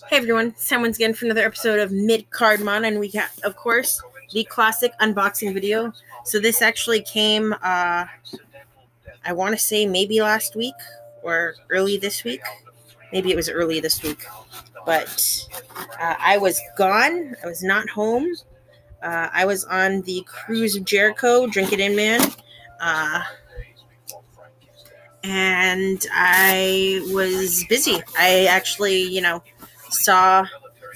Hey everyone, it's time once again for another episode of Mid Card Mon, and we got, of course, the classic unboxing video. So this actually came, I want to say maybe last week or early this week. Maybe it was early this week, but I was gone. I was not home. I was on the cruise of Jericho, Drink It In Man, and I was busy. I actually, saw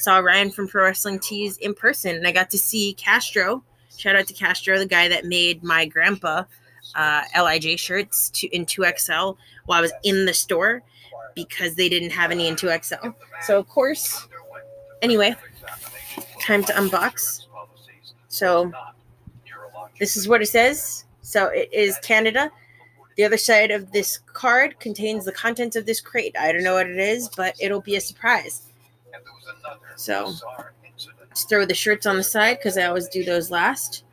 Ryan from Pro Wrestling Tees in person, and I got to see Castro. Shout out to Castro, the guy that made my grandpa LIJ shirts in 2XL while I was in the store because they didn't have any in 2XL. So, of course, anyway, time to unbox. So, this is what it says. So, it is Canada. The other side of this card contains the contents of this crate. I don't know what it is, but it'll be a surprise. So, let's throw the shirts on the side because I always do those last.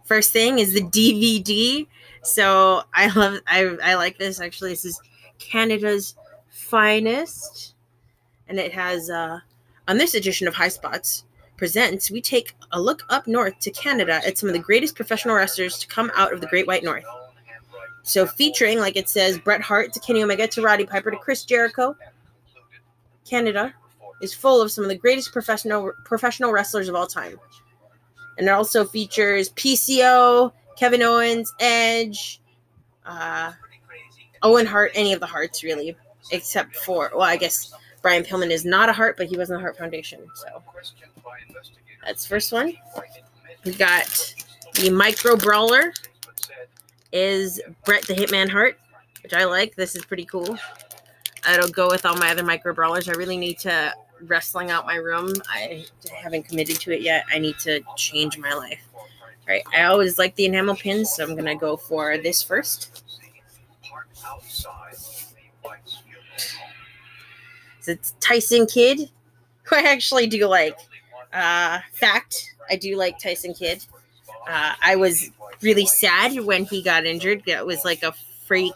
First thing is the DVD. So I like this. Actually, this is Canada's Finest, and it has on this edition of High Spots Presents, we take a look up north to Canada at some of the greatest professional wrestlers to come out of the Great White North. So featuring, like it says, Bret Hart to Kenny Omega to Roddy Piper to Chris Jericho. Canada is full of some of the greatest professional wrestlers of all time. And it also features PCO, Kevin Owens, Edge, Owen Hart, any of the Harts, really. Except for, well, I guess Brian Pillman is not a Hart, but he was in the Hart Foundation. So that's the first one. We've got the Micro Brawler is Bret the Hitman Hart, which I like. This is pretty cool. It'll go with all my other Micro Brawlers. I really need to wrestling out my room. I haven't committed to it yet. I need to change my life. All right, I always like the enamel pins, so I'm going to go for this first. So it's Tyson Kidd, who I actually do like. Fact, I do like Tyson Kidd. I was really sad when he got injured. It was like a freak.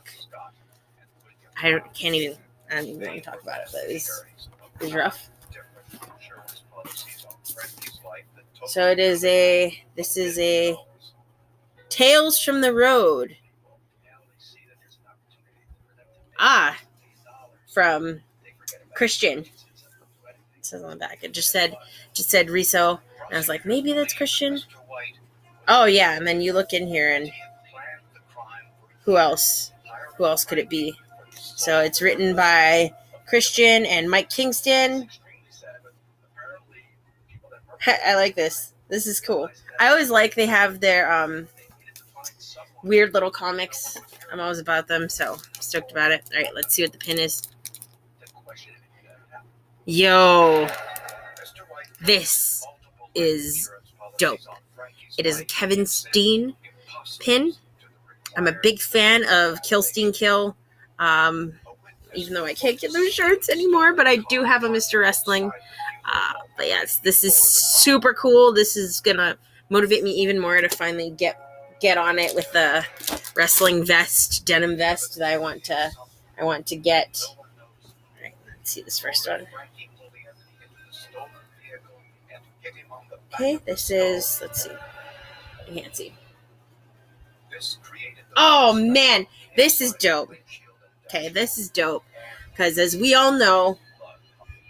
I'm not even going to talk about it, but it was rough. So this is a Tales from the Road. From Christian. It says on the back. It just said Riso. And I was like, maybe that's Christian. Oh yeah, and then you look in here and who else? Who else could it be? So it's written by Christian and Mike Kingston. I like this. This is cool. I always like they have their weird little comics. I'm always about them, so I'm stoked about it. All right, let's see what the pin is. Yo, this is dope. It is a Kevin Steen pin. I'm a big fan of Kill Steen Kill. Even though I can't get those shirts anymore, but I do have a Mr. Wrestling. But yes, this is super cool. This is gonna motivate me even more to finally get on it with the wrestling vest, denim vest that I want to get. All right, let's see this first one. Okay, this is, let's see. I can't see. Oh man, this is dope. Okay, this is dope. Because as we all know,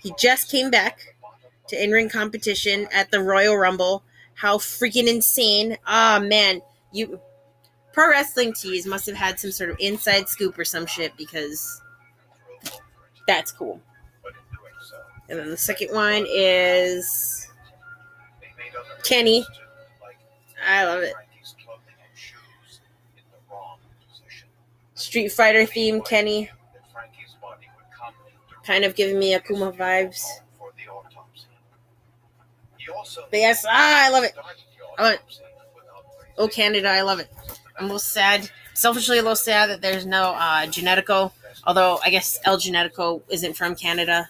he just came back to in-ring competition at the Royal Rumble. How freaking insane. Oh man, Pro Wrestling Tees must have had some sort of inside scoop or some shit because that's cool. And then the second one is Kenny. I love it. Street Fighter theme, Kenny. Kind of giving me Akuma vibes. But yes, I love it. I love it. Oh, Canada, I love it. I'm a little sad. Selfishly a little sad that there's no Genetico. Although, I guess El Genetico isn't from Canada.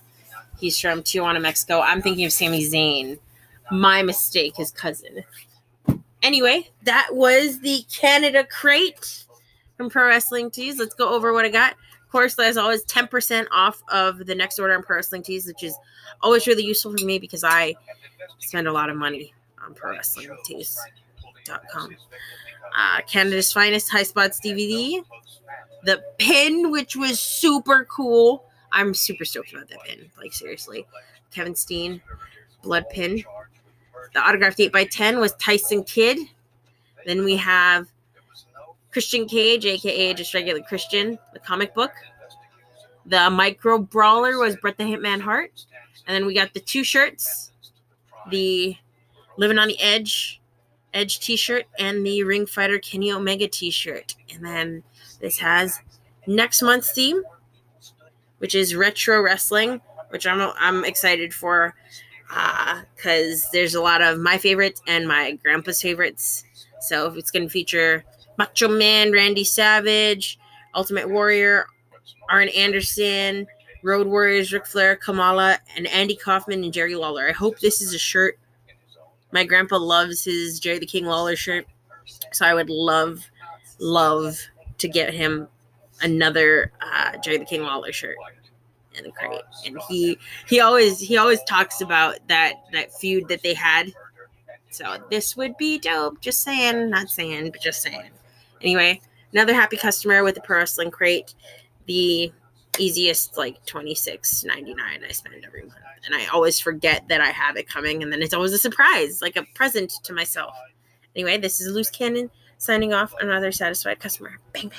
He's from Tijuana, Mexico. I'm thinking of Sami Zayn. My mistake, his cousin. Anyway, that was the Canada crate from Pro Wrestling Tees. Let's go over what I got. Of course, there's always 10% off of the next order on Pro Wrestling Tees, which is always really useful for me because I spend a lot of money on ProWrestlingTees.com. Canada's Finest High Spots DVD. The pin, which was super cool. I'm super stoked about that pin. Like, seriously. Kevin Steen blood pin. The autographed 8x10 was Tyson Kidd. Then we have Christian Cage, a.k.a. just regular Christian, the comic book. The micro brawler was Bret the Hitman Hart. And then we got the 2 shirts. The Living on the Edge t-shirt and the Ring Fighter Kenny Omega t-shirt. And then this has next month's theme, which is retro wrestling, which I'm excited for because there's a lot of my favorites and my grandpa's favorites. So it's going to feature Macho Man, Randy Savage, Ultimate Warrior, Arn Anderson, Road Warriors, Ric Flair, Kamala, and Andy Kaufman and Jerry Lawler. I hope this is a shirt. My grandpa loves his Jerry the King Lawler shirt, so I would love to get him another Jerry the King Lawler shirt in the crate. And he always talks about that feud that they had. So this would be dope. Just saying, not saying, but just saying. Anyway, another happy customer with the Pro Wrestling Crate. The easiest, like $26.99 I spend every month. And I always forget that I have it coming, and then it's always a surprise, like a present to myself. Anyway, this is Loose Cannon signing off. Another satisfied customer. Bang, bang.